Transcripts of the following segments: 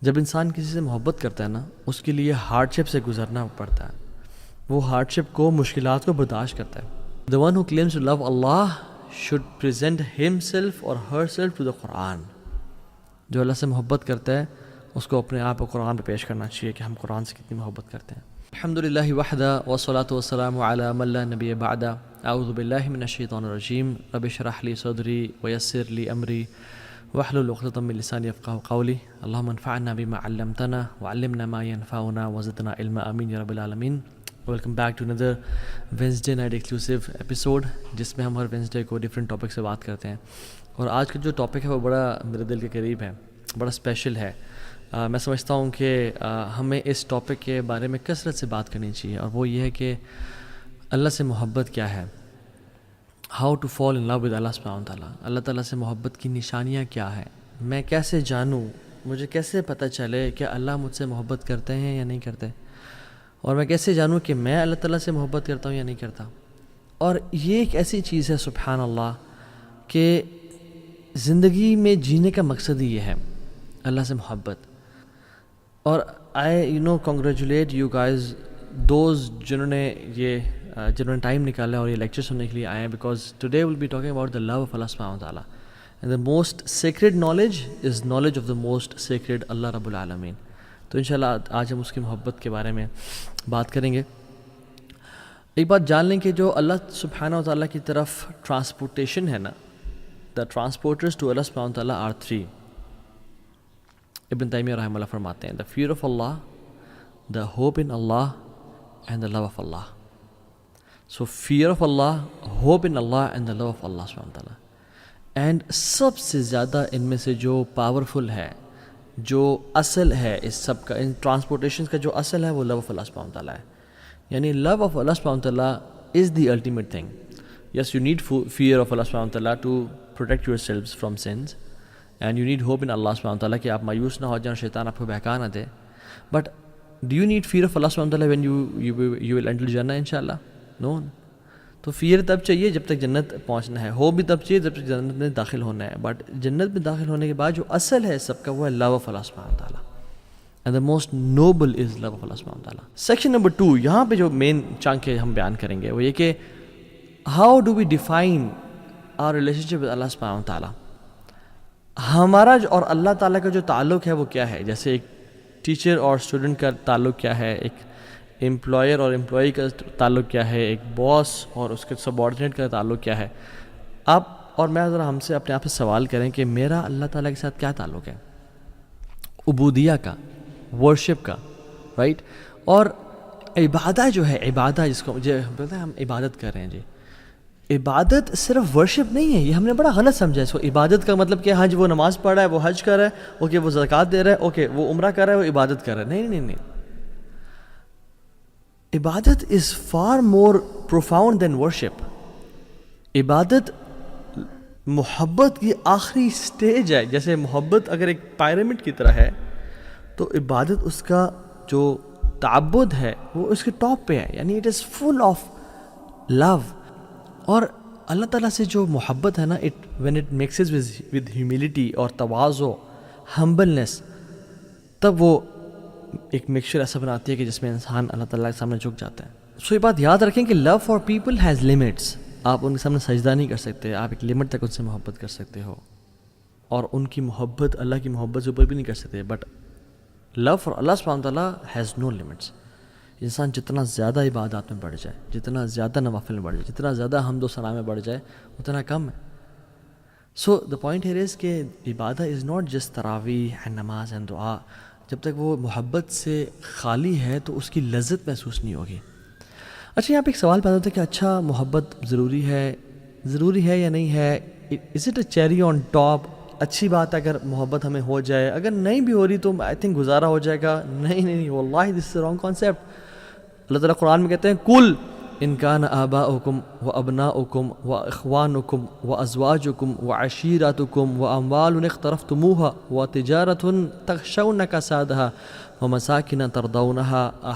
جب انسان کسی سے محبت کرتا ہے نا، اس کے لیے ہارڈ شپ سے گزرنا پڑتا ہے، وہ ہارڈ شپ کو، مشکلات کو برداشت کرتا ہے. The one who claims to love Allah should present himself or herself to the Quran. جو اللہ سے محبت کرتا ہے اس کو اپنے آپ کو قرآن پہ پیش کرنا چاہیے کہ ہم قرآن سے کتنی محبت کرتے ہیں. الحمدللہ وحدہ والصلاة والسلام علی من لا نبی بعدہ. اعوذ باللہ من الشیطان الرجیم. رب اشرح لی صدری ویسر لی امری واحلل عقدۃ من لسانی یفقہوا قولی. اللہم انفعنا بما علمتنا وعلمنا ما ينفعنا وزدنا علما. آمین یا رب العالمین. ویلکم بیک ٹو اندر وینسڈے نائٹ ایکسکلوسیو ایپیسوڈ، جس میں ہم ہر وینسڈے کو ڈفرینٹ ٹاپک سے بات کرتے ہیں. اور آج کا جو ٹاپک ہے وہ بڑا میرے دل کے قریب ہے، بڑا اسپیشل ہے. میں سمجھتا ہوں کہ ہمیں اس ٹاپک کے بارے میں کثرت سے بات کرنی چاہیے، اور وہ یہ ہے کہ اللہ سے محبت کیا ہے، how to fall in love with Allah سبحانہ وتعالیٰ. اللہ تعالیٰ سے محبت کی نشانیاں کیا ہیں، میں کیسے جانوں، مجھے کیسے پتہ چلے کہ اللہ مجھ سے محبت کرتے ہیں یا نہیں کرتے، اور میں کیسے جانوں کہ میں اللہ تعالیٰ سے محبت کرتا ہوں یا نہیں کرتا. اور یہ ایک ایسی چیز ہے سبحان اللہ کہ زندگی میں جینے کا مقصد ہی یہ ہے، اللہ سے محبت. اور I congratulate you guys those جنہوں نے ٹائم نکالا اور یہ لیکچر سننے کے لیے آئے ہیں، because today will be talking about the love of Allah سبحانہ وتعالیٰ. And the most sacred knowledge is knowledge of the most sacred Allah رب العالمین. تو انشاءاللہ آج ہم اس کی محبت کے بارے میں بات کریں گے. ایک بات جان لیں کہ جو اللہ سبحانہ وتعالیٰ کی طرف ٹرانسپورٹیشن ہے نا، دا ٹرانسپورٹرز ٹو اللہ سبحانہ وتعالیٰ آر 3. ابن تیمیہ رحمہ اللہ فرماتے ہیں the fear of Allah, the hope in Allah and the love of Allah. So fear of Allah, hope in Allah and the love of Allah سبحانہ وتعالیٰ. اینڈ سب سے زیادہ ان میں سے جو پاورفل ہے، جو اصل ہے اس سب کا، ان ٹرانسپورٹیشن کا جو اصل ہے وہ لو آف اللہ سبحانہ وتعالیٰ ہے. یعنی لو آف اللہ سبحانہ وتعالیٰ is the ultimate thing. Yes you need fear of Allah سبحانہ وتعالیٰ to protect your selves from sins, and you need hope in Allah سبحانہ وتعالیٰ کہ آپ مایوس نہ ہو جائیں، شیطان آپ کو بہکا نہ دے. But do you need fear of Allah سبحانہ وتعالیٰ وین یو ول انٹر جنہ انشاء اللہ؟ نو. تو فیئر تب چاہیے جب تک جنت پہنچنا ہے، ہو بھی تب چاہیے جب تک جنت میں داخل ہونا ہے. بٹ جنت میں داخل ہونے کے بعد جو اصل ہے سب کا وہ ہے لو آف اللہ سبحانہ وتعالیٰ. And the most noble is love of Allah سبحانہ وتعالیٰ. سیکشن نمبر 2، یہاں پہ جو مین چنک ہے ہم بیان کریں گے وہ یہ کہ how do we define our relationship with Allah سبحانہ وتعالیٰ. ہمارا اور اللہ تعالیٰ کا جو تعلق ہے وہ کیا ہے. جیسے ایک ٹیچر اور اسٹوڈنٹ کا تعلق کیا ہے، ایک امپلائر اور امپلائی کا تعلق کیا ہے، ایک باس اور اس کے سب آرڈینیٹ کا تعلق کیا ہے. آپ اور میں ذرا ہم سے اپنے آپ سے سوال کریں کہ میرا اللہ تعالیٰ کے ساتھ کیا تعلق ہے، عبودیہ کا، ورشپ کا، رائٹ. اور عبادہ جو ہے، عبادہ جس کو مجھے بولتے ہیں ہم عبادت کر رہے ہیں، جی عبادت صرف ورشپ نہیں ہے. یہ ہم نے بڑا غلط سمجھا ہے اس کو. عبادت کا مطلب کہ ہاں جی وہ نماز پڑھ رہا ہے، وہ حج کر رہا ہے، اوکے وہ زکوٰۃ دے رہا ہے، اوکے وہ عمرہ کر رہا ہے، وہ عبادت کر رہا ہے. نہیں نہیں نہیں، عبادت is far more profound than worship. عبادت محبت کی آخری سٹیج ہے. جیسے محبت اگر ایک پیرامڈ کی طرح ہے تو عبادت اس کا جو تعبد ہے وہ اس کے ٹاپ پہ ہے. یعنی اٹ از فل آف لو. اور اللہ تعالیٰ سے جو محبت ہے نا، when it mixes with humility اور تواضع، ہمبلنس، تب وہ ایک مکسچر ایسا بناتی ہے کہ جس میں انسان اللہ تعالیٰ کے سامنے جھک جاتا ہے. سو یہ بات یاد رکھیں کہ love for people has limits. آپ ان کے سامنے سجدہ نہیں کر سکتے، آپ ایک لمٹ تک ان سے محبت کر سکتے ہو، اور ان کی محبت اللہ کی محبت سے اوپر بھی نہیں کر سکتے. بٹ لو فار اللہ سبحانہ وتعالیٰ ہیز نو لمٹس. انسان جتنا زیادہ عبادات میں بڑھ جائے، جتنا زیادہ نوافل میں بڑھ جائے، جتنا زیادہ حمد و ثنا میں بڑھ جائے، اتنا کم ہے. سو دا پوائنٹ ہیئر از کہ عبادت از ناٹ جسٹ تراویح اینڈ نماز اینڈ دعا. جب تک وہ محبت سے خالی ہے تو اس کی لذت محسوس نہیں ہوگی. اچھا یہاں پہ ایک سوال پیدا ہوتا ہے کہ اچھا محبت ضروری ہے یا نہیں ہے؟ Is it a cherry on top? اچھی بات ہے اگر محبت ہمیں ہو جائے، اگر نہیں بھی ہو رہی تو آئی تھنک گزارا ہو جائے گا. نہیں واللہ دس از رانگ کانسیپٹ. اللہ تعالیٰ قرآن میں کہتے ہیں کل ان کان آباؤکم و ابناؤکم و اخوانکم و ازواجکم و عشیرتکم و اموال اقترفتموها و تجارت تخشون کسادها و مساکن ترضونها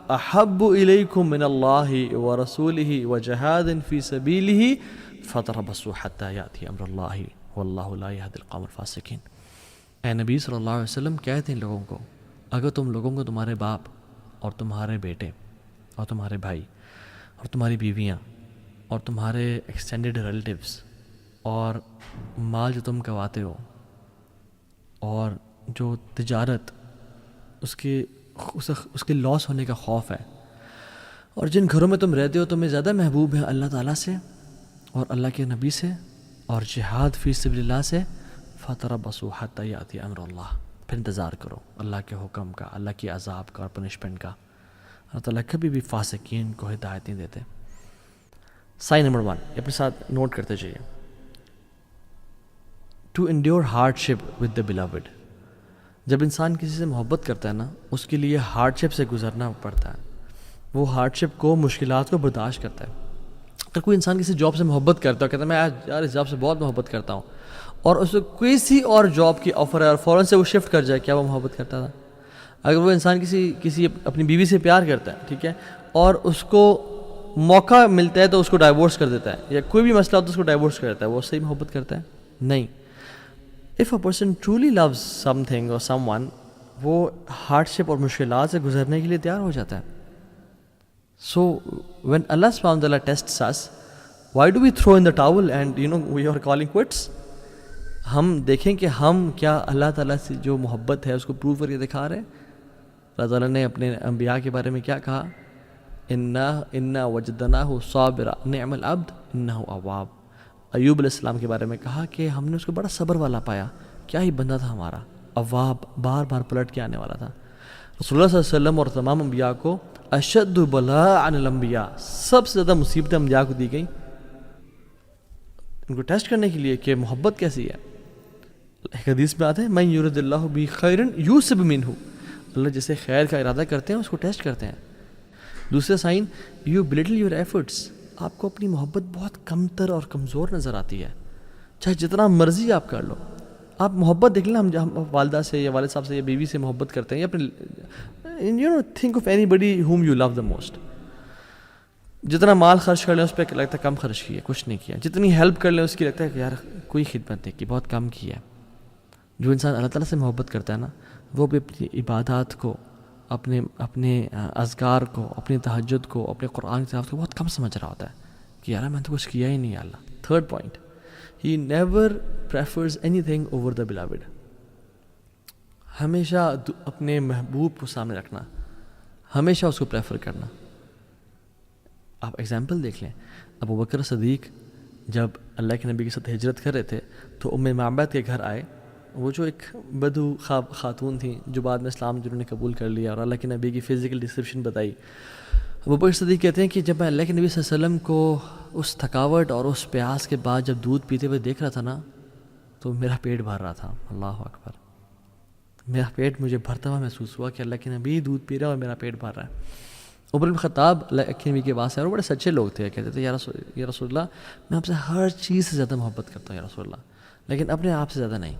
احب الیکم من اللہ و رسولہ و جہاد فی سبیلہ فتربصوا حتی یأتی امر اللہ واللہ لا یہدی القوم الفاسقین. اے نبی صلی اللہ علیہ وسلم کہتے ہیں لوگوں کو، اگر تم لوگوں کو تمہارے باپ اور تمہارے بیٹے اور تمہارے بھائی اور تمہاری بیویاں اور تمہارے ایکسٹینڈڈ ریلیٹیوز اور مال جو تم کماتے ہو اور جو تجارت اس کے لاس ہونے کا خوف ہے، اور جن گھروں میں تم رہتے ہو تمہیں زیادہ محبوب ہے اللہ تعالیٰ سے اور اللہ کے نبی سے اور جہاد فی سبیل اللہ سے، فتربصوا حتی یأتی امر اللہ، پھر انتظار کرو اللہ کے حکم کا، اللہ کی عذاب کا اور پنشمنٹ کا۔ اللہ تعالیٰ کبھی بھی فاسقین کو ہدایت نہیں دیتے۔ سائن نمبر 1 اپنے ساتھ نوٹ کرتے جائیے، to endure hardship with the beloved. جب انسان کسی سے محبت کرتا ہے نا، اس کے لیے ہارڈ شپ سے گزرنا پڑتا ہے، وہ ہارڈ شپ کو، مشکلات کو برداشت کرتا ہے۔ اگر کوئی انسان کسی جاب سے محبت کرتا ہے، کہتا ہے میں یار اس جاب سے بہت محبت کرتا ہوں، اور اس کو کسی اور جاب کی آفر ہے اور فوراً سے وہ شفٹ کر جائے، کیا وہ محبت کرتا تھا؟ اگر وہ انسان کسی اپنی بیوی سے پیار کرتا ہے، ٹھیک ہے، اور اس کو موقع ملتا ہے تو اس کو ڈائیورس کر دیتا ہے، یا کوئی بھی مسئلہ ہوتا ہے اس کو ڈائیورس کر دیتا ہے، وہ صحیح محبت کرتا ہے؟ نہیں۔ If a person truly loves something اور سم ون، وہ ہارڈ شپ اور مشکلات سے گزرنے کے لیے تیار ہو جاتا ہے۔ So when Allah subhanahu wa ta'ala tests us, why do we throw in the towel and we are calling quits? ہم دیکھیں کہ ہم کیا اللہ تعالیٰ سے جو محبت ہے اس کو پروو کر کے دکھا رہے ہیں۔ اللہ تعالیٰ نے اپنے انبیاء کے بارے میں کیا کہا؟ اِنَّا وَجَدْنَاهُ صَابِرًا نِعْمَ الْعَبْدُ إِنَّهُ أَوَّابٌ۔ ایوب علیہ السلام کے بارے میں کہا کہ ہم نے اس کو بڑا صبر والا پایا، کیا ہی بندہ تھا ہمارا، اواب، بار بار پلٹ کے آنے والا تھا۔ رسول اللہ صلی اللہ علیہ وسلم اور تمام انبیاء کو اشد بلاء عن الانبیاء، سب سے زیادہ مصیبتیں انبیاء کو دی گئیں، ان کو ٹیسٹ کرنے کے لیے کہ محبت کیسی ہے۔ ایک حدیث میں آتا ہے من یرد اللہ بہ خیرا یوسب منہ، اللہ جسے خیر کا ارادہ کرتے ہیں اس کو ٹیسٹ کرتے ہیں۔ دوسرا sign, you belittle your efforts, آپ کو اپنی محبت بہت کمتر اور کمزور نظر آتی ہے، چاہے جتنا مرضی آپ کر لو۔ آپ محبت دیکھ لیں، ہم والدہ سے یا والد صاحب سے یا بیوی سے محبت کرتے ہیں، یا اپنے think of anybody whom you love the most, جتنا مال خرچ کر لیں اس پہ لگتا ہے کم خرچ کیا، کچھ نہیں کیا، جتنی ہیلپ کر لیں اس کی لگتا ہے کہ یار کوئی خدمت نہیں کی، بہت کم کی ہے۔ جو انسان اللہ تعالیٰ سے محبت کرتا ہے نا، وہ بھی اپنی عبادات کو، اپنے اذکار کو، اپنی تہجد کو، اپنے قرآن کی تلاوت کو بہت کم سمجھ رہا ہوتا ہے کہ یار میں نے تو کچھ کیا ہی نہیں ہے Allah. Third point, he never prefers anything over the beloved, ہمیشہ اپنے محبوب کو سامنے رکھنا، ہمیشہ اس کو پریفر کرنا۔ آپ ایگزامپل دیکھ لیں، ابو بکر صدیق جب اللہ کے نبی کے ساتھ ہجرت کر رہے تھے تو ام معبد کے گھر آئے، وہ جو ایک بدو خاتون تھیں جو بعد میں اسلام جنہوں نے قبول کر لیا اور اللہ کے نبی کی فزیکل ڈسکرپشن بتائی۔ ابو بکر صدیق کہتے ہیں کہ جب میں اللہ کے نبی صلی اللہ علیہ وسلم کو اس تھکاوٹ اور اس پیاس کے بعد جب دودھ پیتے ہوئے دیکھ رہا تھا نا، تو میرا پیٹ بھر رہا تھا۔ اللہ اکبر، میرا پیٹ مجھے بھرتا ہوا محسوس ہوا کہ اللہ کے نبی دودھ پی رہا ہے اور میرا پیٹ بھر رہا ہے۔ عمر بن خطاب اللہ کے نبی کے پاس ہے، اور بڑے سچے لوگ تھے، کہتے تھے یا رسول اللہ میں آپ سے ہر چیز سے زیادہ محبت کرتا ہوں یا رسول اللہ، لیکن اپنے آپ سے زیادہ نہیں،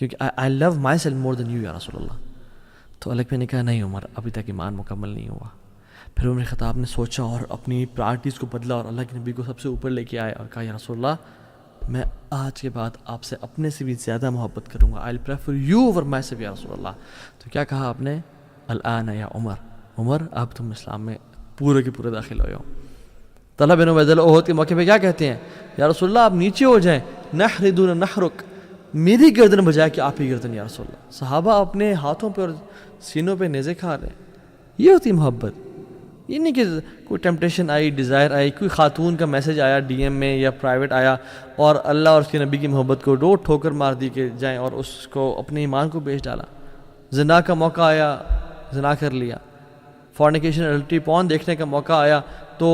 کیونکہ آئی لو my self more then you یا رسول اللہ۔ تو اللہ نے کہا نہیں عمر، ابھی تک ایمان مکمل نہیں ہوا۔ پھر عمر خطاب نے سوچا اور اپنی پرائرٹیز کو بدلا اور اللہ کے نبی کو سب سے اوپر لے کے آئے اور کہا یا رسول اللہ میں آج کے بعد آپ سے اپنے سے بھی زیادہ محبت کروں گا، I prefer you over myself یا رسول اللہ۔ تو کیا کہا آپ نے؟ الآن یا عمر اب تم اسلام میں پورے کے پورے داخل ہوئے ہو۔ طلحہ بن عبید اللہ احد کے موقع پہ کیا کہتے ہیں؟ یا رسول اللہ آپ نیچے ہو جائیں، نحر دون نحرک، میری گردن بجائے کہ آپ ہی گردن یا رسول اللہ۔ صحابہ اپنے ہاتھوں پہ اور سینوں پہ نیزے کھا رہے ہیں۔ یہ ہوتی محبت۔ یہ نہیں کہ کوئی ٹیمپٹیشن آئی، ڈیزائر آئی، کوئی خاتون کا میسج آیا ڈی ایم میں یا پرائیویٹ آیا اور اللہ اور اس کے نبی کی محبت کو ٹھوکر مار دی کہ جائیں اور اس کو اپنے ایمان کو بیچ ڈالا۔ زنا کا موقع آیا، زنا کر لیا۔ فورنیکیشن ایڈلٹری پون دیکھنے کا موقع آیا تو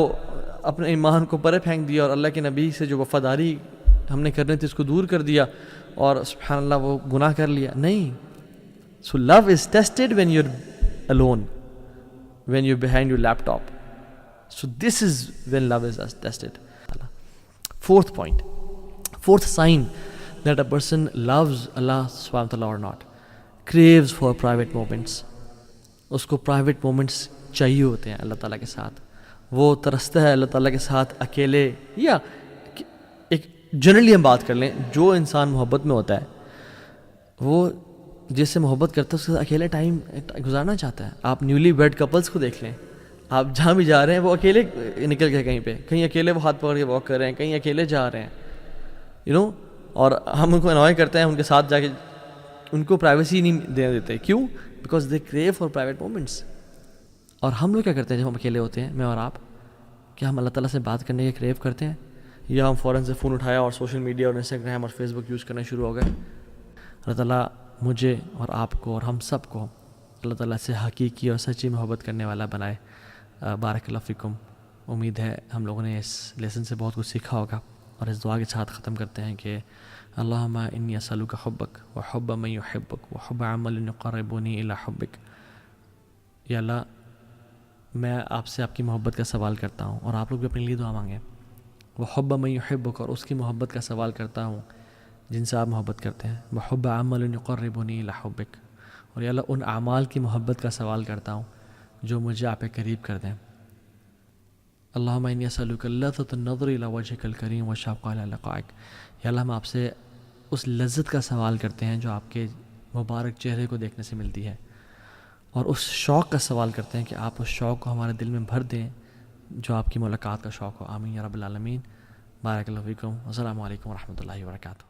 اپنے ایمان کو پرے پھینک دیا اور اللہ کے نبی سے جو وفاداری ہم نے کرنی تھی اس کو دور کر دیا اور سبحان اللہ وہ گناہ کر لیا۔ نہیں، so love is tested when you are alone, when you're behind your laptop. So this is when love is tested. Fourth point, fourth sign that a person loves Allah subhanahu wa ta'ala or not, craves for private moments. اس کو private moments چاہیے ہوتے ہیں اللہ تعالیٰ کے ساتھ، وہ ترستا ہے اللہ تعالیٰ کے ساتھ اکیلے، یا ایک جنرلی ہم بات کر لیں جو انسان محبت میں ہوتا ہے وہ جس سے محبت کرتا ہے اس کے ساتھ اکیلے ٹائم گزارنا چاہتا ہے. آپ نیولی ویڈ کپلس کو دیکھ لیں, آپ جہاں بھی جا رہے ہیں وہ اکیلے نکل گئے کہیں پہ, کہیں اکیلے وہ ہاتھ پکڑ کے واک کر رہے ہیں, کہیں اکیلے جا رہے ہیں, اور ہم ان کو انوائے کرتے ہیں ان کے ساتھ جا کے, ان کو پرائیویسی نہیں دینے دیتے. کیوں؟ Because they crew for private moments. اور ہم لوگ کیا کرتے ہیں جب ہم اکیلے ہوتے ہیں, میں اور آپ, کیا ہم اللہ تعالیٰ سے بات کرنے کے کریو کرتے ہیں, یا ہم فوراً سے فون اٹھایا اور سوشل میڈیا اور انسٹاگرام اور فیس بک یوز کرنا شروع ہو گئے؟ اللہ تعالیٰ مجھے اور آپ کو اور ہم سب کو اللہ تعالیٰ سے حقیقی اور سچی محبت کرنے والا بنائے. بارک اللہ فیکم. امید ہے ہم لوگوں نے اس لیسن سے بہت کچھ سیکھا ہوگا, اور اس دعا کے ساتھ ختم کرتے ہیں کہ اللہم انی اسألک حبک و حب من یحبک و حب عمل یقربنی الی حبک. یا اللہ, میں آپ سے آپ کی محبت کا سوال کرتا ہوں, اور آپ لوگ بھی اپنے لیے دعا مانگیں. وہ حب من یحبک, اور اس کی محبت کا سوال کرتا ہوں جن سے آپ محبت کرتے ہیں. وہ حب عمل یقربنی الی حبک, اور یا اللہ ان اعمال کی محبت کا سوال کرتا ہوں جو مجھے آپ کے قریب کر دیں. اللہم انی اسألک لذۃ النظر الی وجہک الکریم والشوق الی لقائک. یا اللہ ہم آپ سے اس لذت کا سوال کرتے ہیں جو آپ کے مبارک چہرے کو دیکھنے سے ملتی ہے, اور اس شوق کا سوال کرتے ہیں کہ آپ اس شوق کو ہمارے دل میں بھر دیں جو آپ کی ملاقات کا شوق ہو. آمین یا رب العالمین. بارک اللہ فیکم. السلام علیکم ورحمۃ اللہ وبرکاتہ.